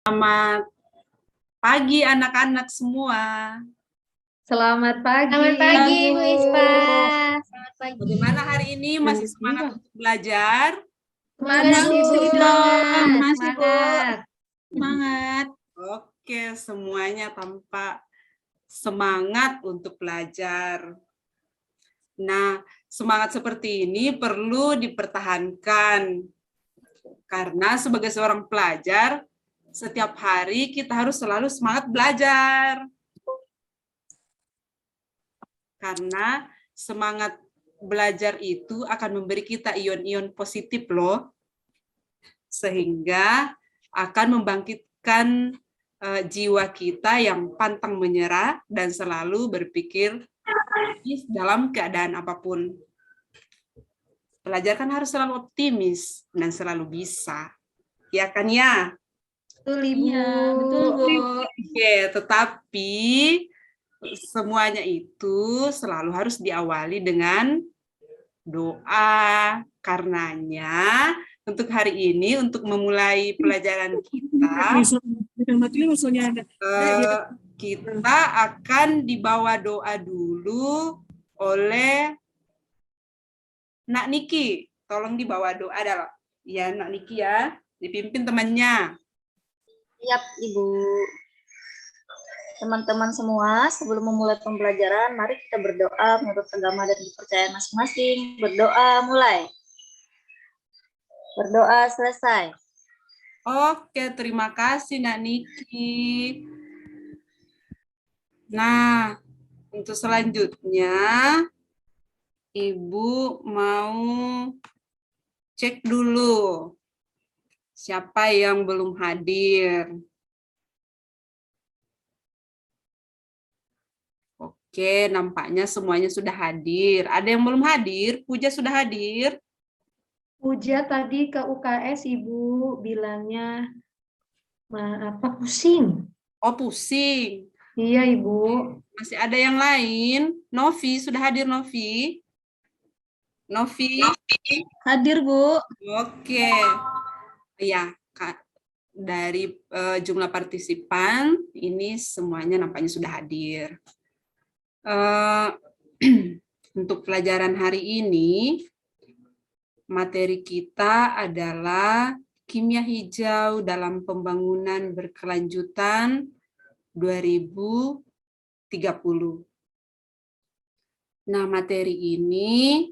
Selamat pagi anak-anak semua. Selamat pagi. Selamat pagi, Bu Ispa. Selamat pagi. Bagaimana hari ini? Masih semangat untuk belajar? Semangat, Bu. Masih, Bu. Semangat. Oke, semuanya tampak semangat untuk belajar. Nah, semangat seperti ini perlu dipertahankan. Karena sebagai seorang pelajar, setiap hari kita harus selalu semangat belajar. Karena semangat belajar itu akan memberi kita ion-ion positif loh. Sehingga akan membangkitkan jiwa kita yang pantang menyerah dan selalu berpikir dalam keadaan apapun. Pelajar kan harus selalu optimis dan selalu bisa. Ya kan ya? Betul, Ibu. Iya, betul, Bu. Oke, tetapi semuanya itu selalu harus diawali dengan doa. Karenanya untuk hari ini, untuk memulai pelajaran kita, kita akan dibawa doa dulu oleh Nak Niki. Tolong dibawa doa adalah ya Nak Niki ya, dipimpin temannya. Siap, Ibu. Teman-teman semua, sebelum memulai pembelajaran, mari kita berdoa menurut agama dan kepercayaan masing-masing. Berdoa mulai. Berdoa selesai. Oke, terima kasih Nak Niki. Nah, untuk selanjutnya, Ibu mau cek dulu siapa yang belum hadir. Oke, nampaknya semuanya sudah hadir. Ada yang belum hadir? Puja sudah hadir? Puja tadi ke UKS, Ibu, bilangnya pusing. Oh, pusing. Iya, Ibu. Masih ada yang lain? Novi, sudah hadir Novi? Novi? Hadir, Bu. Oke. Ya, Kak. Dari jumlah partisipan, ini semuanya nampaknya sudah hadir. Untuk pelajaran hari ini, materi kita adalah kimia hijau dalam pembangunan berkelanjutan 2030. Nah, materi ini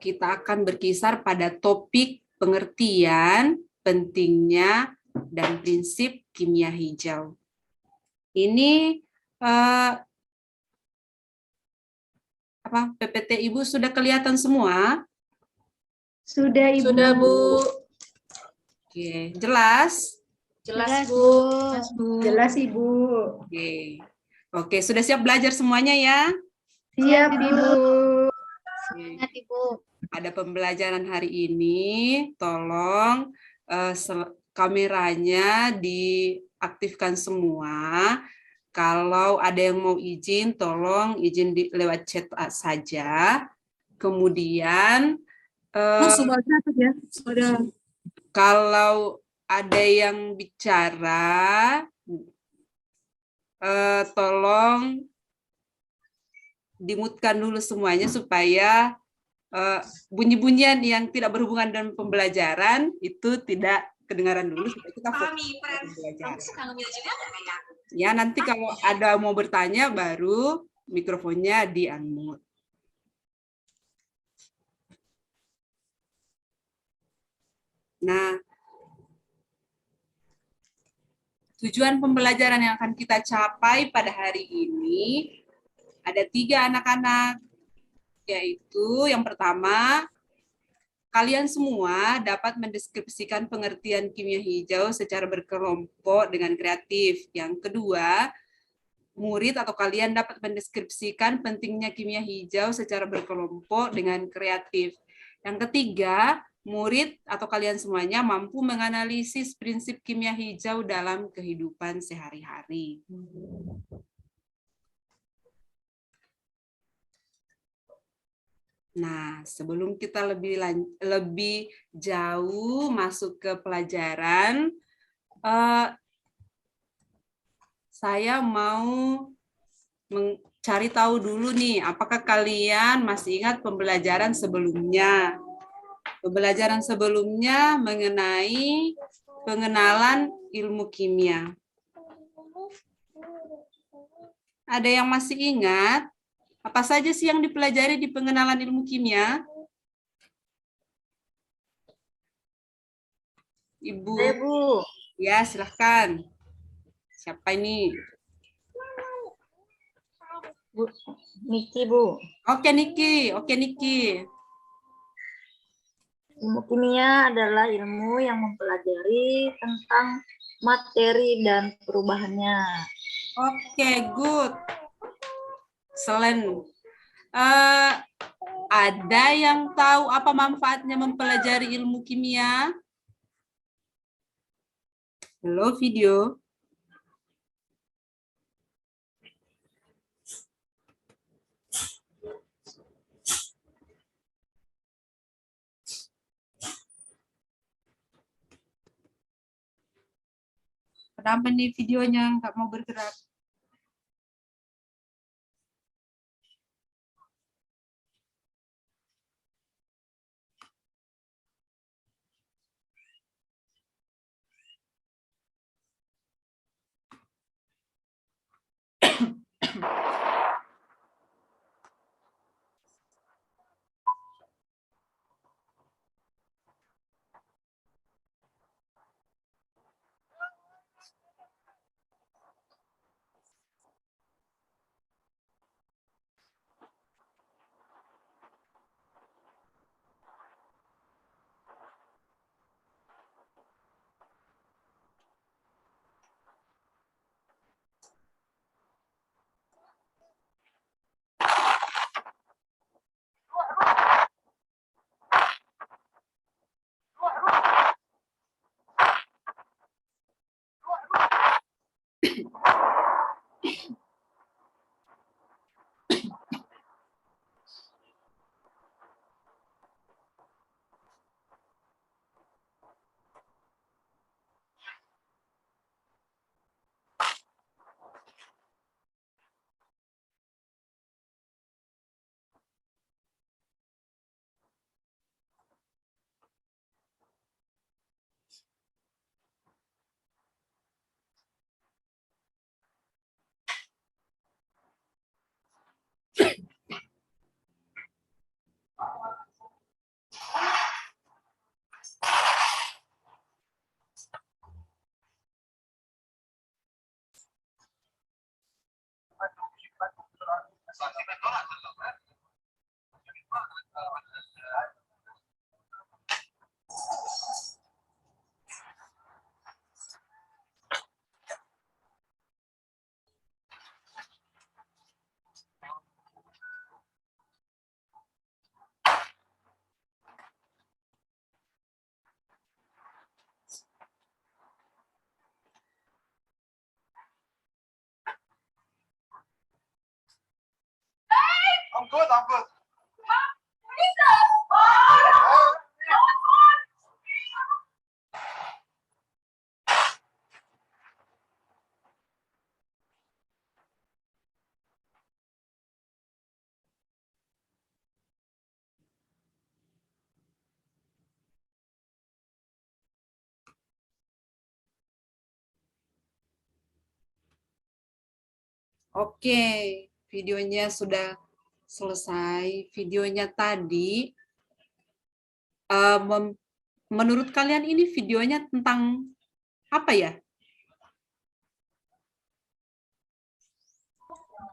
kita akan berkisar pada topik pengertian pentingnya dan prinsip kimia hijau. Ini PPT Ibu sudah kelihatan semua? Sudah, Ibu. Sudah, Bu. Oke, jelas? Jelas, Bu. Jelas, Ibu. Oke, sudah siap belajar semuanya ya? Siap, Ibu. Semangat, Ibu. Pada pembelajaran hari ini, tolong kameranya diaktifkan semua. Kalau ada yang mau izin, tolong izin lewat chat saja. Kemudian, kalau ada yang bicara, tolong dimutkan dulu semuanya supaya bunyi-bunyian yang tidak berhubungan dengan pembelajaran itu tidak kedengaran dulu supaya kita fokus pada pembelajaran. Ya, nanti kalau ada mau bertanya baru mikrofonnya di-unmute. Nah, tujuan pembelajaran yang akan kita capai pada hari ini ada 3 anak-anak, yaitu yang pertama, kalian semua dapat mendeskripsikan pengertian kimia hijau secara berkelompok dengan kreatif. Yang kedua, murid atau kalian dapat mendeskripsikan pentingnya kimia hijau secara berkelompok dengan kreatif. Yang ketiga, murid atau kalian semuanya mampu menganalisis prinsip kimia hijau dalam kehidupan sehari-hari. Nah, sebelum kita lebih jauh masuk ke pelajaran, Eh, saya mau mencari tahu dulu nih, apakah kalian masih ingat pembelajaran sebelumnya? Pembelajaran sebelumnya mengenai pengenalan ilmu kimia. Ada yang masih ingat? Apa saja sih yang dipelajari di pengenalan ilmu kimia? Ibu. Saya, Bu. Ya, silahkan. Siapa ini? Bu. Niki, Bu. Oke, Niki. Oke, Niki. Ilmu kimia adalah ilmu yang mempelajari tentang materi dan perubahannya. Oke, good. Selain ada yang tahu apa manfaatnya mempelajari ilmu kimia? Halo, video. Kenapa nih videonya nggak mau bergerak? I'm good, I'm good. Oke, videonya sudah selesai. Videonya tadi, menurut kalian ini videonya tentang apa ya?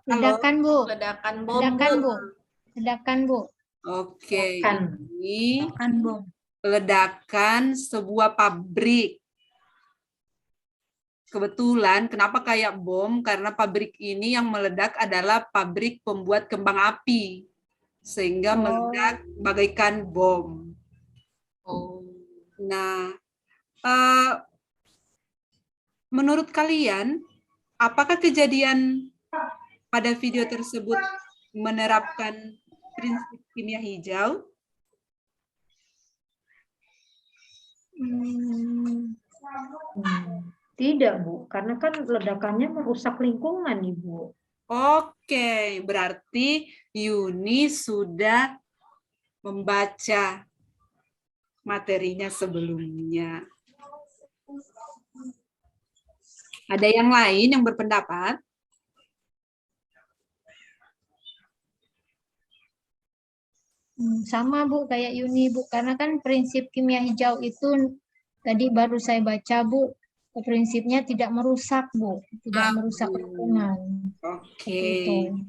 Halo? Ledakan, Bu. Ledakan bom, Ledakan, Bu. Ledakan, Bu. Oke, Ledakan. ini Ledakan bom. ledakan sebuah pabrik. Kebetulan, kenapa kayak bom? Karena pabrik ini yang meledak adalah pabrik pembuat kembang api. Sehingga meledak bagaikan bom. Nah, menurut kalian, apakah kejadian pada video tersebut menerapkan prinsip kimia hijau? Tidak, Bu. Karena kan ledakannya merusak lingkungan, Ibu. Oke, berarti Yuni sudah membaca materinya sebelumnya. Ada yang lain yang berpendapat? Sama, Bu, kayak Yuni, Bu. Karena kan prinsip kimia hijau itu tadi baru saya baca, Bu. Prinsipnya tidak merusak, Bu. Tidak merusak lingkungan. Oke. Itu.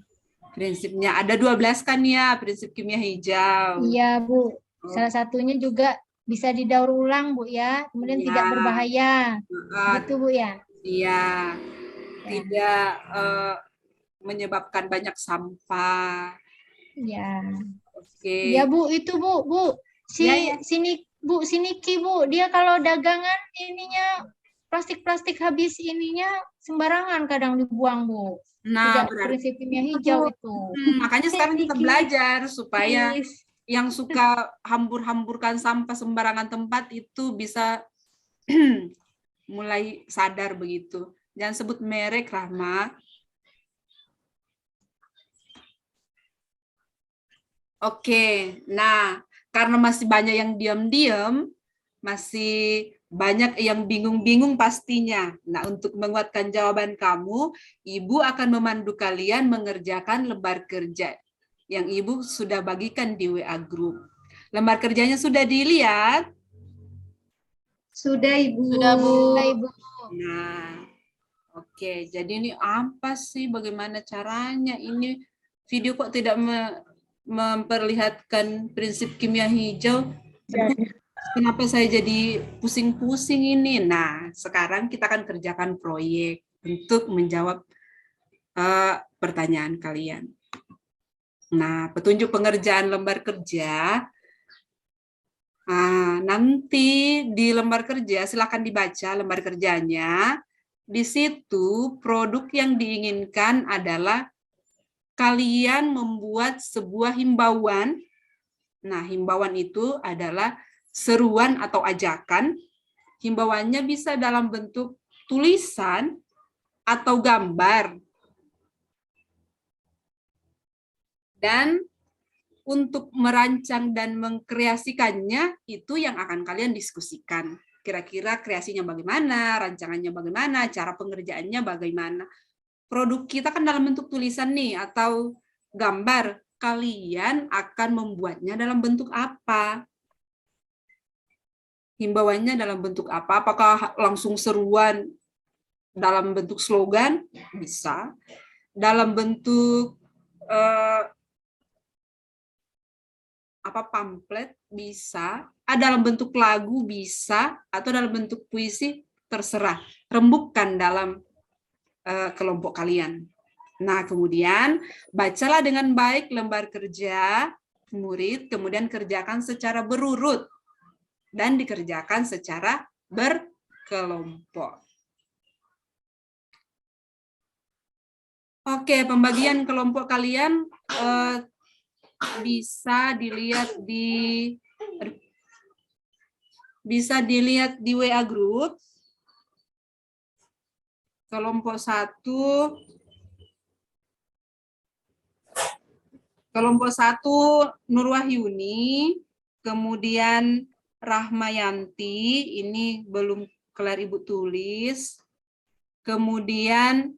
Prinsipnya ada 12 kan ya, prinsip kimia hijau. Iya, Bu. Salah satunya juga bisa didaur ulang, Bu, ya. Kemudian Iya. tidak berbahaya. Gitu, Bu, ya. Iya. Tidak menyebabkan banyak sampah. Iya. Oke. Ya, Bu, itu, Bu. Bu, sini Bu, sini Ki, Bu. Dia kalau dagangan ininya plastik-plastik habis ininya sembarangan kadang dibuang, Bu. Nah, Tidak prinsip kimia hijau itu. makanya sekarang kita belajar supaya yang suka hambur-hamburkan sampah sembarangan tempat itu bisa mulai sadar begitu. Jangan sebut merek, Rahma. Oke, nah karena masih banyak yang diam-diam, masih banyak yang bingung-bingung pastinya. Nah, untuk menguatkan jawaban kamu, Ibu akan memandu kalian mengerjakan lembar kerja yang Ibu sudah bagikan di WA Group. Lembar kerjanya sudah dilihat? Sudah, Ibu. Sudah, Bu. Nah, oke. Jadi ini apa sih? Bagaimana caranya? Ini video kok tidak memperlihatkan prinsip kimia hijau? Kenapa saya jadi pusing-pusing ini? Nah, sekarang kita akan kerjakan proyek untuk menjawab pertanyaan kalian. Nah, petunjuk pengerjaan lembar kerja. Nanti di lembar kerja, silakan dibaca lembar kerjanya. Di situ produk yang diinginkan adalah kalian membuat sebuah himbauan. Nah, himbauan itu adalah seruan atau ajakan. Himbauannya bisa dalam bentuk tulisan atau gambar. Dan untuk merancang dan mengkreasikannya, itu yang akan kalian diskusikan. Kira-kira kreasinya bagaimana, rancangannya bagaimana, cara pengerjaannya bagaimana. Produk kita kan dalam bentuk tulisan nih, atau gambar. Kalian akan membuatnya dalam bentuk apa? Himbauannya dalam bentuk apa? Apakah langsung seruan dalam bentuk slogan? Bisa. Dalam bentuk pamflet bisa, dalam bentuk lagu bisa, atau dalam bentuk puisi terserah. Rembukkan dalam kelompok kalian. Nah, kemudian bacalah dengan baik lembar kerja murid, kemudian kerjakan secara berurut dan dikerjakan secara berkelompok. Oke, pembagian kelompok kalian bisa dilihat di WA Group. Kelompok 1 Nurwahyuni, kemudian Rahmayanti, ini belum kelar Ibu tulis. Kemudian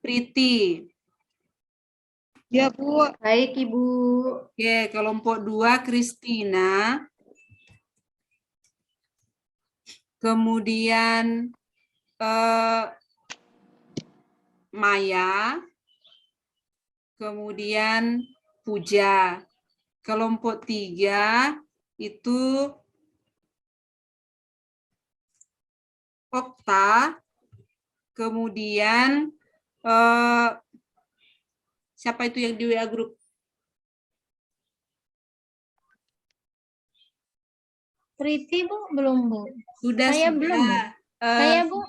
Priti. Ya, Bu. Baik, Ibu. Oke, kelompok 2 Kristina. Kemudian Maya. Kemudian Puja. Kelompok 3 itu Okta. Kemudian siapa itu yang di WA Group? Priti, Bu, belum, Bu. Sudah. Belum. Saya, Bu.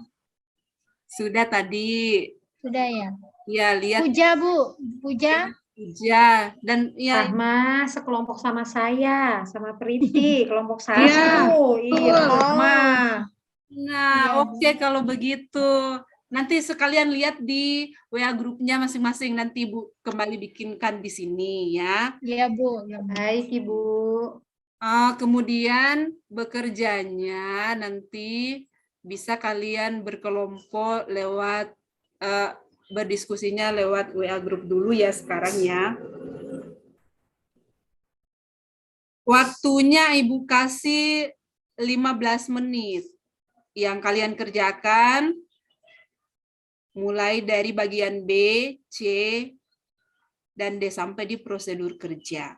Sudah tadi. Sudah ya. Ya, lihat. Puja, Bu. Puja. Dan ya. Rahma sekelompok sama saya, sama Priti, kelompok 1. Iya, Rahma. Nah, Iya, oke kalau begitu. Nanti sekalian lihat di WA grupnya masing-masing. Nanti Ibu kembali bikinkan di sini ya. Iya, Bu. Ya, Bu. Baik, Ibu. Kemudian bekerjanya nanti bisa kalian berkelompok lewat berdiskusinya lewat WA grup dulu ya sekarang ya. Waktunya Ibu kasih 15 menit. Yang kalian kerjakan mulai dari bagian B, C, dan D sampai di prosedur kerja.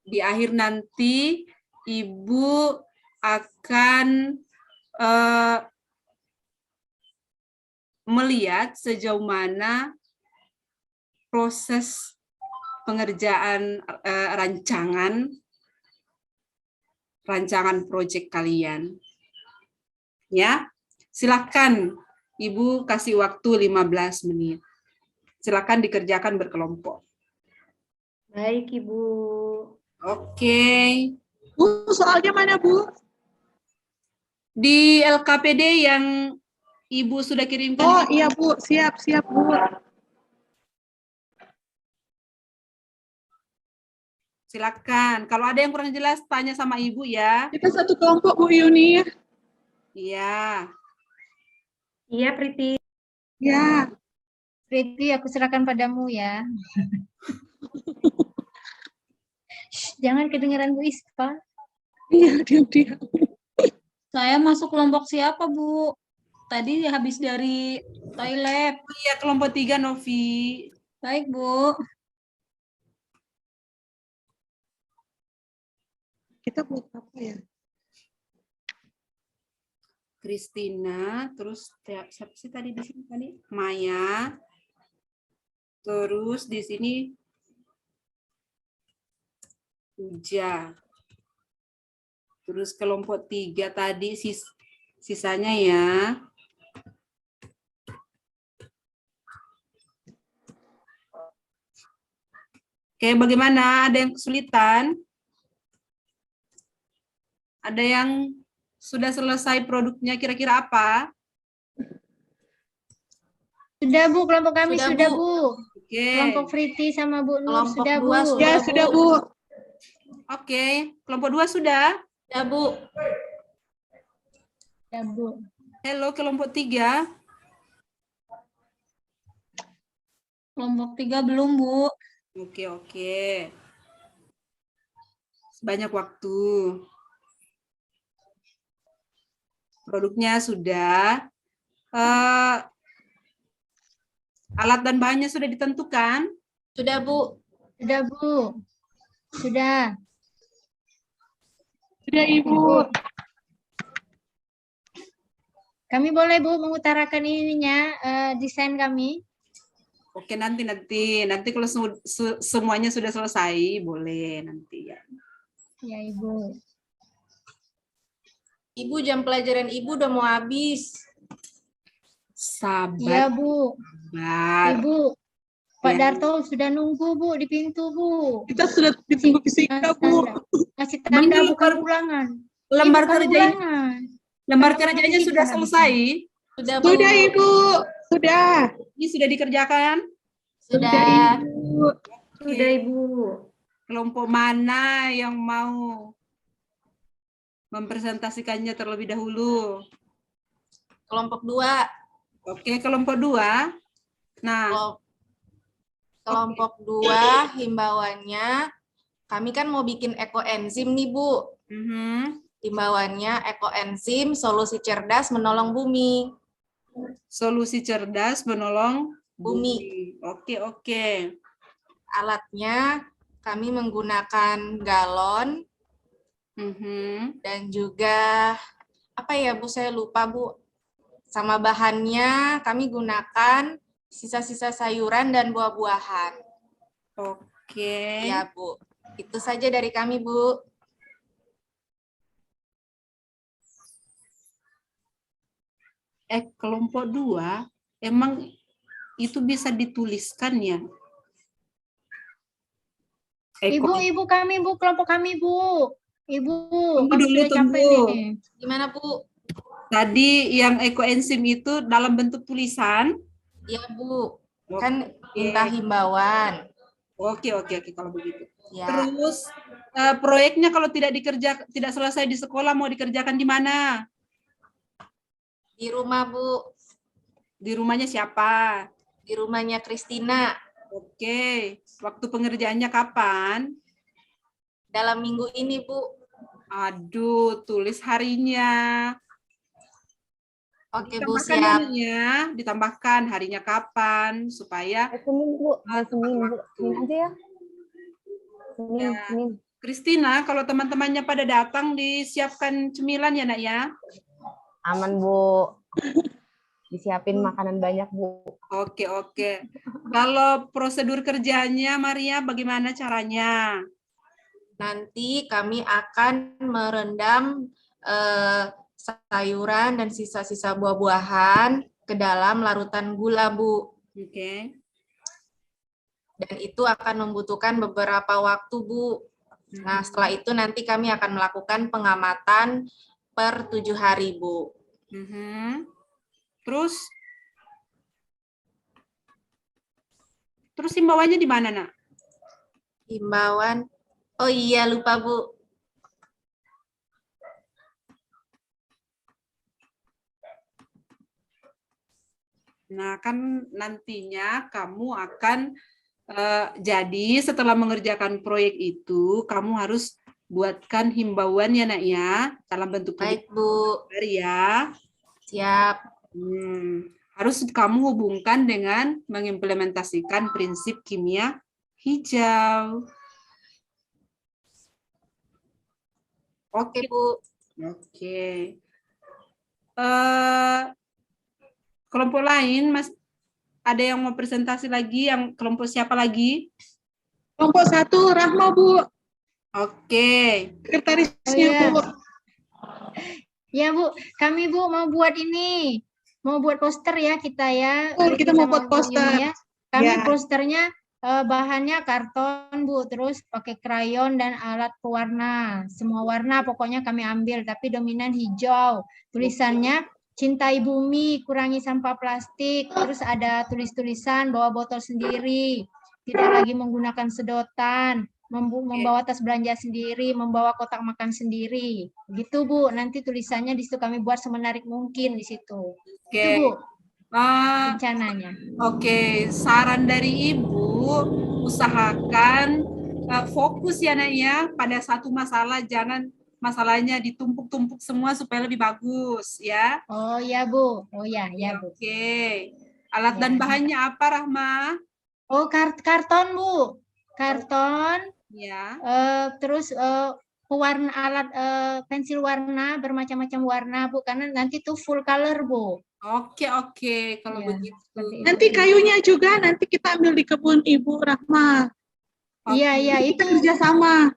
Di akhir nanti Ibu akan melihat sejauh mana proses pengerjaan rancangan proyek kalian. Ya, silakan Ibu kasih waktu 15 menit. Silakan dikerjakan berkelompok. Baik, Ibu. Oke. Bu, soalnya mana, Bu? Di LKPD yang Ibu sudah kirimkan. Oh, iya, Bu. Siap, Bu. Silakan. Kalau ada yang kurang jelas, tanya sama Ibu ya. Kita satu kelompok, Bu Yuni. Iya. Iya, Priti. Ya. Priti, aku serahkan padamu ya. Shh, jangan kedengaran Bu Ispa. Iya, diam-diam. Saya masuk kelompok siapa, Bu? Tadi habis dari toilet. Iya, kelompok 3, Novi. Baik, Bu. Kita buat apa ya? Kristina, terus siapa sih tadi di sini tadi? Maya. Terus di sini Uja. Terus kelompok 3 tadi sisanya ya. Oke, bagaimana? Ada yang kesulitan? Ada yang sudah selesai produknya kira-kira apa? Sudah, Bu. Kelompok kami Sudah, sudah, Bu. Bu. Oke. Kelompok Priti sama Bu Nur Kelompok sudah, Bu. 2 sudah. Ya, sudah, Bu. Oke, kelompok 2 sudah. Ya, Bu. Sudah, Bu. Halo, kelompok 3. Kelompok 3 belum, Bu. Oke. Banyak waktu. Produknya sudah. Alat dan bahannya sudah ditentukan. Sudah, Bu. Sudah, Bu. Sudah. Sudah, Ibu. Kami boleh, Bu, mengutarakan ininya, desain kami. Oke, nanti kalau semuanya sudah selesai, boleh nanti ya. Ya, Ibu. Ibu, jam pelajaran Ibu udah mau habis. Sabar. Iya, Bu. Sabar. Ibu. Pak Ya. Darto sudah nunggu, Bu, di pintu, Bu. Kita sudah ditunggu fisika, Bu. Ngasih tanda Ini bukan ulangan. Lembar Bukan kerja ulangan. lembar Karena kerjanya fisika sudah habis. selesai. Sudah, Bu. Sudah, Ibu. Sudah. Ini sudah dikerjakan. Sudah. Ibu. Sudah, Ibu. Kelompok mana yang mau mempresentasikannya terlebih dahulu? Kelompok 2. Oke, kelompok 2. Nah, Kelompok 2 himbauannya, kami kan mau bikin ekoenzim nih, Bu. Himbauannya ekoenzim solusi cerdas menolong bumi. solusi cerdas menolong Bumi. Oke. Alatnya kami menggunakan galon dan juga apa ya, Bu, saya lupa, Bu. Sama bahannya kami gunakan sisa-sisa sayuran dan buah-buahan. Oke. Ya, Bu. Itu saja dari kami, Bu. Kelompok 2 emang itu bisa dituliskan ya? Ibu kami, Bu, kelompok kami, Bu. Ibu, Tunggu kami dulu, sudah capek tunggu. nih. Gimana, Bu? Tadi yang ekoenzim itu dalam bentuk tulisan. Iya, Bu. Kan minta himbauan. Oke, kalau begitu. Ya. Terus proyeknya kalau tidak selesai di sekolah mau dikerjakan di mana? Di rumah, Bu. Di rumahnya siapa? Di rumahnya Kristina. Oke, waktu pengerjaannya kapan? Dalam minggu ini, Bu. Aduh, tulis harinya. Oke, Bu, Ditambahkan siap. harinya, ditambahkan harinya kapan supaya Senin, Bu. Senin, Bu. waktu. Senin aja ya. Senin, Ya. Senin. Kristina, kalau teman-temannya pada datang disiapkan cemilan ya, Nak ya? Aman, Bu. Disiapin makanan banyak, Bu. Oke. Kalau prosedur kerjanya, Maria, bagaimana caranya? Nanti kami akan merendam sayuran dan sisa-sisa buah-buahan ke dalam larutan gula, Bu. Oke. Dan itu akan membutuhkan beberapa waktu, Bu. Nah, setelah itu nanti kami akan melakukan pengamatan per 7 hari, Bu. Terus himbauannya di mana, Nak? Himbauan, oh iya lupa, Bu. Nah, kan nantinya kamu akan jadi setelah mengerjakan proyek itu, kamu harus buatkan himbauan ya, Nak ya, dalam bentuk Baik, Bu. ya. Siap. Harus kamu hubungkan dengan mengimplementasikan prinsip kimia hijau. Oke, Bu. Oke. Kelompok lain, Mas, ada yang mau presentasi lagi? Yang kelompok siapa lagi? Kelompok 1, Rahma, Bu. Oke. Sekretarisnya, Bu. Ya, Bu. Kami, Bu, mau buat ini. Mau buat poster ya kita ya. Kita mau buat poster. Ya. Kami posternya bahannya karton, Bu. Terus pakai krayon dan alat pewarna. Semua warna pokoknya kami ambil, tapi dominan hijau. Tulisannya cintai bumi, kurangi sampah plastik. Terus ada tulis-tulisan bawa botol sendiri. Tidak lagi menggunakan sedotan. Membawa tas belanja sendiri, membawa kotak makan sendiri. Gitu, Bu. Nanti tulisannya di situ kami buat semenarik mungkin di situ. Oke. Itu, Bu. Rencananya. Oke, saran dari Ibu, usahakan fokus ya, Nak ya, pada satu masalah, jangan masalahnya ditumpuk-tumpuk semua supaya lebih bagus ya. Oh ya, Bu. Oh ya, Bu. Oke. Alat dan bahannya apa, Rahma? Oh, karton, Bu. Karton. Ya. Terus pewarna alat pensil warna bermacam-macam warna, Bu, karena nanti tuh full color, Bu. Oke, kalau begitu. Nanti kayunya juga nanti kita ambil di kebun Ibu Rahma. Iya, Kita kerjasama.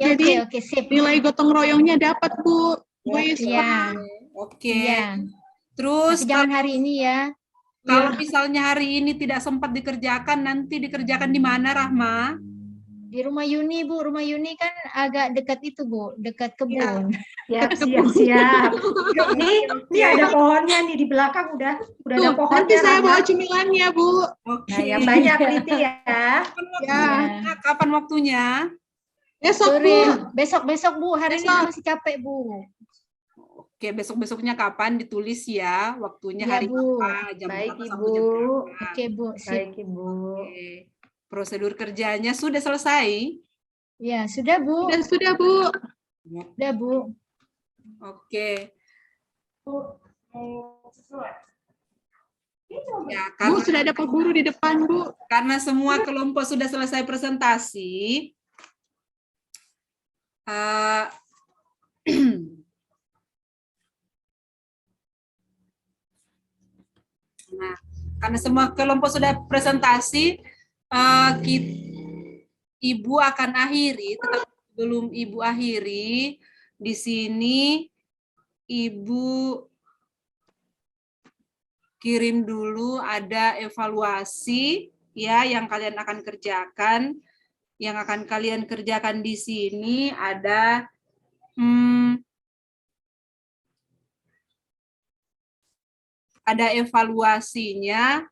Ya, jadi oke, sip. nilai gotong royongnya dapat, Bu. Iya. Oke. Iya. Terus tapi jangan hari ini ya. Kalau misalnya hari ini tidak sempat dikerjakan, nanti dikerjakan di mana, Rahma? Di rumah Yuni, Bu. Rumah Yuni kan agak dekat itu, Bu. Dekat kebun. Siap. Ini ada pohonnya nih di belakang udah ada pohonnya. Nanti saya bawa cemilannya, Bu. Oke. Nah, yang banyak Liti ya. Kapan waktunya? Besok, Sore. Bu. Besok, Bu. Hari ini masih capek, Bu. Oke, besok-besoknya kapan ditulis ya? Waktunya Ya, hari Bu. apa? Jam Baik, berapa Ibu. sampai jam berapa? Oke, Bu. Sip. Baik, Ibu. Oke. Prosedur kerjanya sudah selesai? Ya, sudah, Bu. Sudah, Bu. Sudah, Bu. Oke. Ya, Bu, karena, sudah ada Pak Guru di depan, Bu. karena semua kelompok sudah selesai presentasi, nah, karena semua kelompok sudah presentasi, Ibu akan akhiri, tetapi sebelum Ibu akhiri, di sini Ibu kirim dulu ada evaluasi ya yang kalian akan kerjakan. Yang akan kalian kerjakan di sini ada ada evaluasinya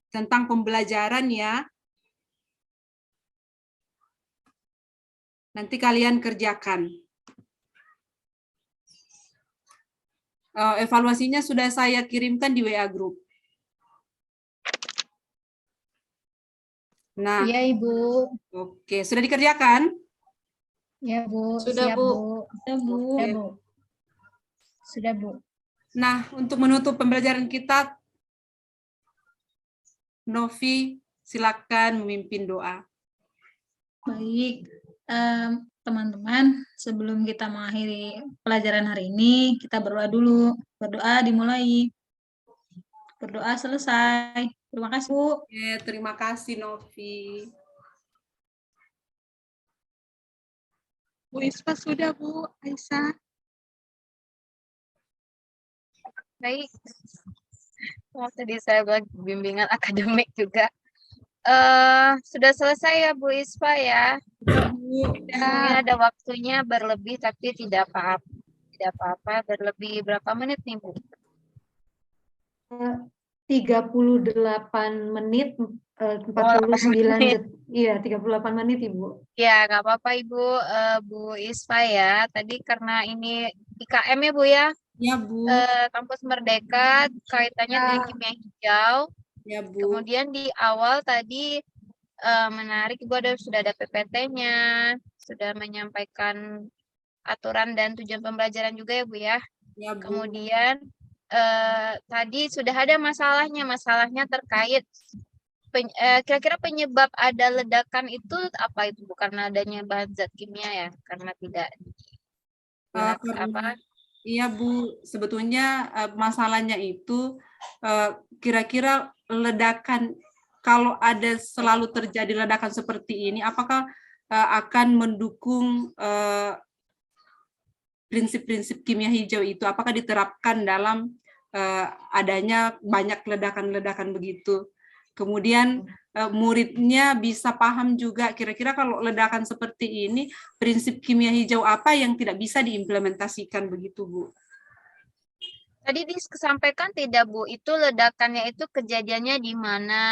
tentang pembelajaran ya. Nanti kalian kerjakan. Evaluasinya sudah saya kirimkan di WA Group. Nah, Iya, Ibu. oke, sudah dikerjakan? Ya, Bu. Sudah, Siap, Bu. Bu. Ya, Bu. Sudah, Bu. Sudah, Bu. Nah, untuk menutup pembelajaran kita, Novi, silakan memimpin doa. Baik, teman-teman, sebelum kita mengakhiri pelajaran hari ini, kita berdoa dulu. Berdoa dimulai. Berdoa selesai. Terima kasih, Bu. Oke, terima kasih Novi. Bu Ispa sudah, Bu. Aisyah. Baik. Tadi saya buat bimbingan akademik juga. Sudah selesai ya Bu Ispa ya. Mungkin ada waktunya berlebih tapi tidak apa-apa. Tidak apa-apa, berlebih berapa menit nih Bu? 38 menit, 49 detik. Iya, 38 menit Ibu. Ya, nggak apa-apa Ibu. Bu Ispa ya. Tadi karena ini IKM ya Bu ya. Ya, Bu. Kampus Merdeka kaitannya dengan kimia hijau. Ya, Bu. Kemudian di awal tadi menarik Ibu sudah ada PPT-nya, sudah menyampaikan aturan dan tujuan pembelajaran juga ya Bu ya. Ya, Bu. Kemudian tadi sudah ada masalahnya terkait kira-kira penyebab ada ledakan itu apa itu? Bukan adanya bahan zat kimia ya, karena tidak Iya Bu, sebetulnya masalahnya itu kira-kira ledakan, kalau ada selalu terjadi ledakan seperti ini, apakah akan mendukung prinsip-prinsip kimia hijau itu, apakah diterapkan dalam adanya banyak ledakan-ledakan begitu. Kemudian muridnya bisa paham juga kira-kira kalau ledakan seperti ini, prinsip kimia hijau apa yang tidak bisa diimplementasikan begitu, Bu? Tadi disampaikan tidak Bu, itu ledakannya itu kejadiannya di mana?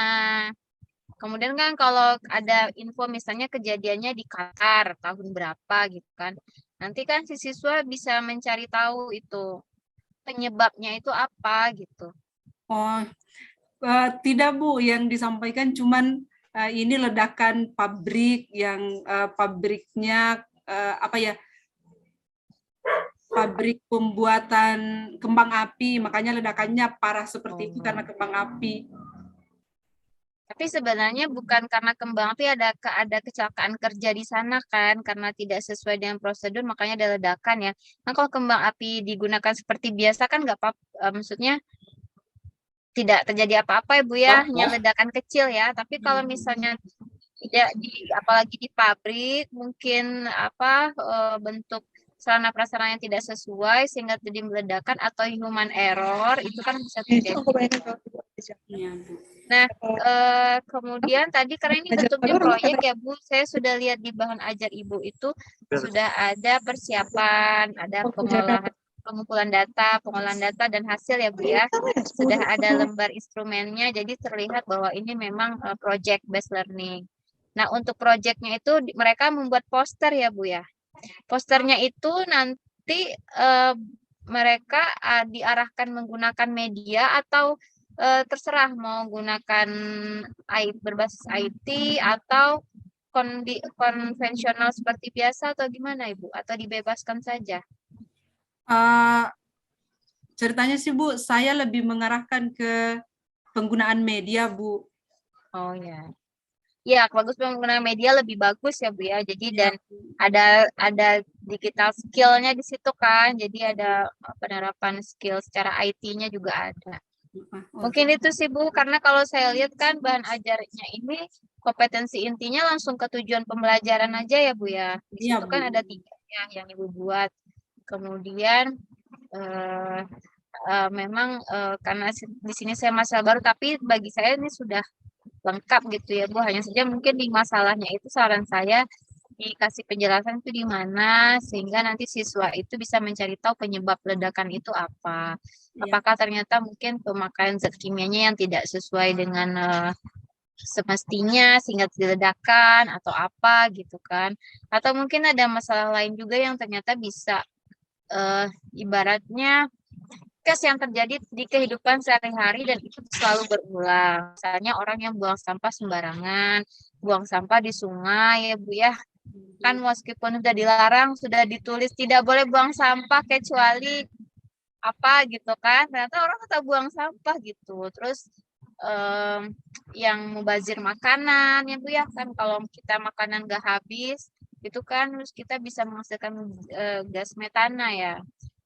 Kemudian kan kalau ada info misalnya kejadiannya di Qatar tahun berapa gitu kan. Nanti kan si siswa bisa mencari tahu itu penyebabnya itu apa gitu. Oh, tidak Bu, yang disampaikan cuman ini ledakan pabrik yang pabriknya pabrik pembuatan kembang api, makanya ledakannya parah seperti itu karena kembang api. Tapi sebenarnya bukan karena kembang api, ada kecelakaan kerja di sana kan, karena tidak sesuai dengan prosedur makanya ada ledakan ya. Nah kalau kembang api digunakan seperti biasa kan nggak apa-apa, maksudnya tidak terjadi apa-apa ya Bu ya, hanya ledakan kecil ya. Tapi kalau misalnya tidak apalagi di pabrik, mungkin bentuk sarana prasarana yang tidak sesuai sehingga terjadi ledakan atau human error, itu kan bisa terjadi. Nah, kemudian tadi karena ini bentuknya proyek ya Bu, saya sudah lihat di bahan ajar Ibu itu sudah ada persiapan, ada pengumpulan data, pengolahan data dan hasil ya Bu ya. Sudah ada lembar instrumennya, jadi terlihat bahwa ini memang project based learning. Nah, untuk projectnya itu mereka membuat poster ya Bu ya. Posternya itu nanti mereka diarahkan menggunakan media atau terserah mau gunakan berbasis IT atau konvensional seperti biasa atau gimana Ibu? Atau dibebaskan saja? Ceritanya sih Bu, saya lebih mengarahkan ke penggunaan media Bu. Oh ya. Ya, bagus penggunaan media lebih bagus ya Bu ya. Jadi dan ada digital skill-nya di situ kan. Jadi ada penerapan skill secara IT-nya juga ada. Mungkin itu sih Bu, karena kalau saya lihat kan bahan ajarnya ini kompetensi intinya langsung ke tujuan pembelajaran aja ya Bu ya. Di situ kan ada 3 yang Ibu buat. Kemudian memang karena di sini saya mahasiswa baru, tapi bagi saya ini sudah lengkap gitu ya Bu. Hanya saja mungkin di masalahnya itu saran saya dikasih penjelasan itu di mana sehingga nanti siswa itu bisa mencari tahu penyebab ledakan itu apa. Apakah ternyata mungkin pemakaian zat kimianya yang tidak sesuai dengan semestinya sehingga diledakkan atau apa gitu kan. Atau mungkin ada masalah lain juga yang ternyata bisa ibaratnya kes yang terjadi di kehidupan sehari-hari dan itu selalu berulang. Misalnya orang yang buang sampah sembarangan, buang sampah di sungai ya Bu ya. Kan meskipun sudah dilarang, sudah ditulis tidak boleh buang sampah kecuali apa gitu kan. Ternyata orang tetap buang sampah gitu. Terus yang mubazir makanan ya Bu ya, kan kalau kita makanan gak habis itu kan terus kita bisa menghasilkan gas metana ya.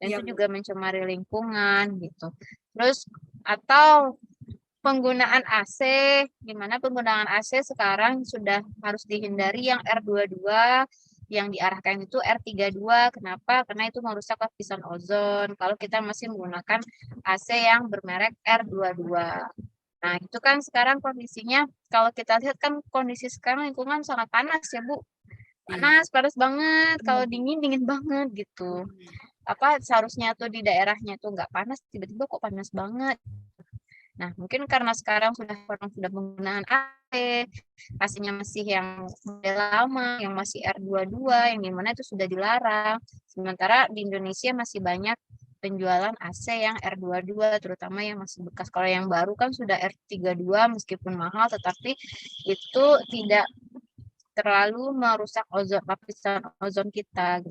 Dan itu juga mencemari lingkungan gitu. Terus atau penggunaan AC, di mana penggunaan AC sekarang sudah harus dihindari yang R22, yang diarahkan itu R32. Kenapa? Karena itu merusak lapisan ozon. Kalau kita masih menggunakan AC yang bermerek R22. Nah, itu kan sekarang kondisinya, kalau kita lihat kan kondisi sekarang lingkungan sangat panas ya Bu. Panas banget. Kalau dingin, dingin banget gitu. Apa seharusnya tuh di daerahnya tuh nggak panas, tiba-tiba kok panas banget. Nah, mungkin karena sekarang orang sudah menggunakan AC, AC-nya masih yang model lama, yang masih R22, yang dimana itu sudah dilarang. Sementara di Indonesia masih banyak penjualan AC yang R22, terutama yang masih bekas. Kalau yang baru kan sudah R32, meskipun mahal, tetapi itu tidak terlalu merusak lapisan ozon kita.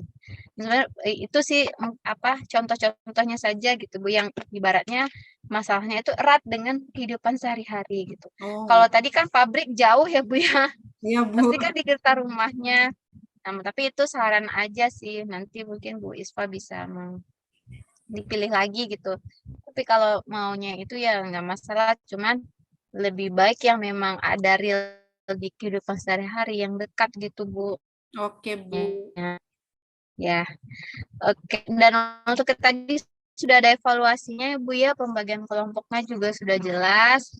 Sebenarnya itu sih apa contoh-contohnya saja gitu Bu, yang ibaratnya masalahnya itu erat dengan kehidupan sehari-hari gitu. Kalau tadi kan pabrik jauh ya Bu ya. Iya Bu. Pasti kan di sekitar rumahnya. Nah, tapi itu saran aja sih. Nanti mungkin Bu Isfa bisa dipilih lagi gitu. Tapi kalau maunya itu ya nggak masalah, cuman lebih baik yang memang ada real di kehidupan sehari-hari yang dekat gitu Bu. Oke Bu. Ya, oke. Dan untuk tadi sudah ada evaluasinya ya Bu ya, pembagian kelompoknya juga sudah jelas.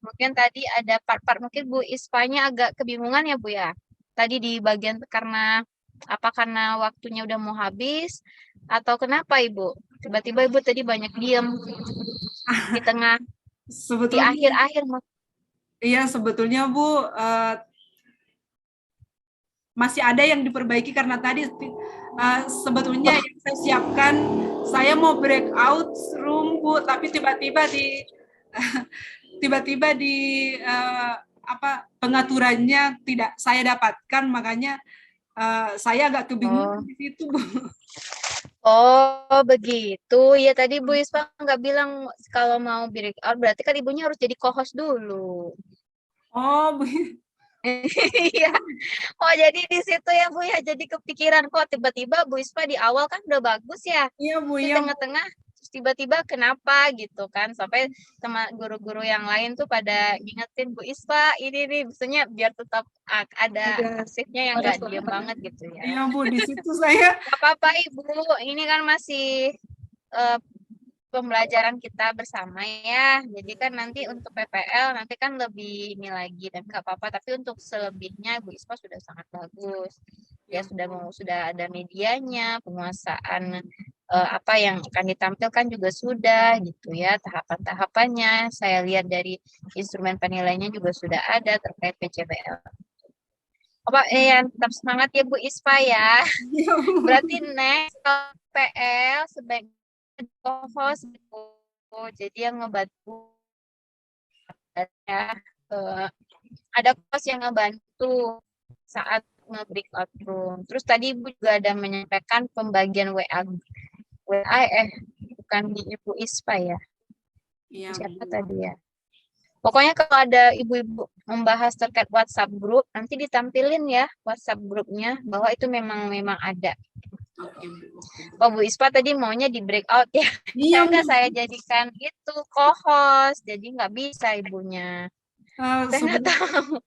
Mungkin tadi ada part-part mungkin Bu Isfanya agak kebingungan ya Bu ya. Tadi di bagian karena waktunya udah mau habis atau kenapa Ibu? Tiba-tiba Ibu tadi banyak diem di tengah, di akhir-akhir. Iya, sebetulnya Bu, masih ada yang diperbaiki karena tadi sebetulnya yang saya siapkan, saya mau breakout room Bu, tapi tiba-tiba di pengaturannya tidak saya dapatkan, makanya saya agak kebingungan di situ Bu. Oh begitu, ya tadi Bu Isfa nggak bilang kalau mau breakout, berarti kan ibunya harus jadi co-host dulu. Oh Bu. Iya. Oh jadi di situ ya Bu ya, jadi kepikiran kok tiba-tiba Bu Isfa di awal kan udah bagus ya. Iya Bu. Di tengah-tengah tiba-tiba kenapa gitu kan, sampai teman guru-guru yang lain tuh pada ngingetin Bu Isfa ini nih, misalnya biar tetap ada aksesnya yang nggak diem banget gitu ya. Iya Bu, di situ saya. Gak apa-apa Ibu, ini kan masih pembelajaran kita bersama ya. Jadi kan nanti untuk PPL nanti kan lebih ini lagi, dan nggak apa-apa. Tapi untuk selebihnya Bu Isfa sudah sangat bagus. Ya sudah ada medianya, penguasaan apa yang akan ditampilkan juga sudah gitu ya, tahapan-tahapannya. Saya lihat dari instrumen penilaiannya juga sudah ada terkait PCPL. Apa tetap semangat ya Bu Isfa ya. Berarti next PL sebagai co-host gitu. Jadi yang ngebantu ada host yang ngebantu saat nge-breakout room. Terus tadi Ibu juga ada menyampaikan pembagian WA bukan di Ibu Isfa ya. Iya, siapa tadi ya? Pokoknya kalau ada ibu-ibu membahas terkait WhatsApp group, nanti ditampilin ya WhatsApp grupnya bahwa itu memang ada. Oh Bu Isfa tadi maunya di breakout ya. Iya, enggak saya jadikan itu co-host, jadi nggak bisa ibunya. Saya nggak tahu.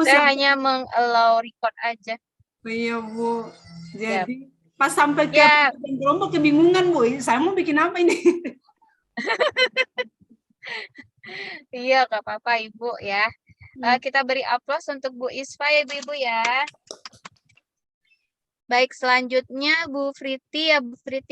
Saya hanya meng-allow record aja. Iya Bu. Jadi pas sampai ke kelompok kebingungan Bu. Saya mau bikin apa ini? Iya, gak apa-apa Ibu ya. Kita beri aplaus untuk Bu Isfa ya Ibu ya. Baik, selanjutnya Bu Friti ya, Bu Friti.